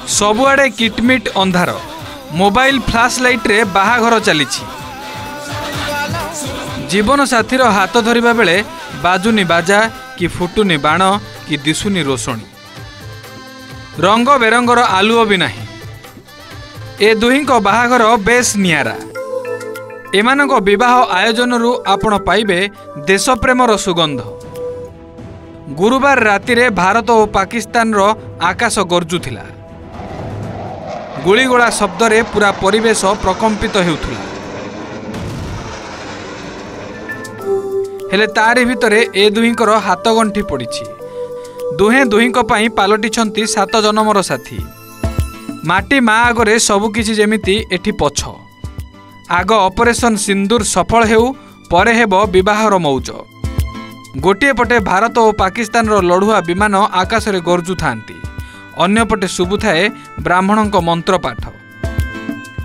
सबुआडे किटमिट अंधार mobile flash light रे बाहाघर चली जीवन साथीर हाथ धरिबा बेले बाजुनी बाजा कि फुटुनी बाण कि दिसुनी रोषणी रंग बेरंगर आलुओ भी नाही। ए दुहींको बाहाघर बेस नियारा। एमानको विवाह आयोजन रु आपण पाइबे देशप्रेमर सुगंध। गुरुवार राति रे भारत और पाकिस्तान रो आकाश गरजुथिला। गुलीगोला शब्द रे पूरा परिवेश प्रकंपित हेउथुला। हेले तारि भितरे ए दुहींकर हाथ गंठी पड़िछि। दुहे दुहींको पई पालटिछंती 7 जन्मर साथी। माटी मा आगरे सबुकिछि जेमिति एठी पछ। आग ऑपरेशन सिंदूर सफल हेउ परे हेबो विवाहर मौज। गोटे पटे भारत और पाकिस्तान रो लड़ुआ विमान आकाश रे गरजु थांती। अन्य पटे शुभुथाए ब्राह्मणों मंत्र पाठ।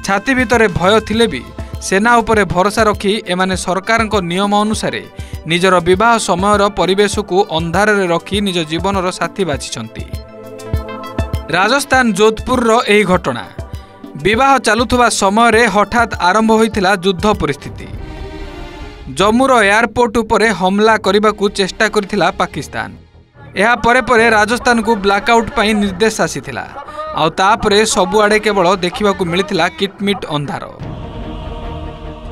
छाती भितरे भय थिले भी सेना उपरे भरोसा रखी एमाने सरकार नियम अनुसार निजर विवाह समयर परिवेश को अंधार रे रखी निज जीवनर साथी बाछिछंती। राजस्थान जोधपुर रो एही घटना। विवाह चालुथुवा समय हठात आरंभ होइथिला युद्ध परिस्थिति। जम्मूर एयरपोर्ट उपरे हमला करबाकू चेष्टा करथिला पाकिस्तान। एहा परे परे राजस्थान को ब्लैकआउट पाई निर्देश आसीथिला। आउ तापरे सबुआडे केवल देखिबाकू मिलिथिला किटमिट अंधार।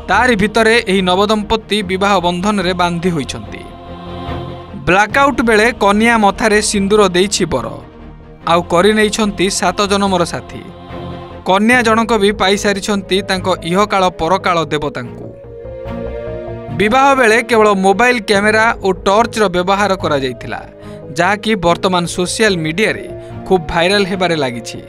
तारि भितरे एही नवदंपति विवाह बंधन रे बांधी होइछंती। ब्लैकआउट बेले कन्या मथारे सिंदूर देइछि बर आउ करि नैछंती 7 जन्मर साथी। कन्या जनक भी पाई सारिछंती तांको इहकाल परकाल देवतांकू। विवाह बेले केवल मोबाइल कैमेरा और टॉर्च रो व्यवहार करा जाइथिला, जहाँकि वर्तमान सोशल मीडिया रे खूब भाइराल हेबारे लागिछि।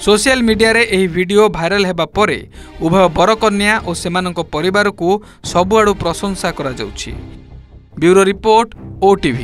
सोशल मीडिया रे एही वीडियो भाइराल हेबा परे उभय बरकन्या और सेमानक परिवार को सबुआडू प्रशंसा करा जाउछि। Bureau report, OTV।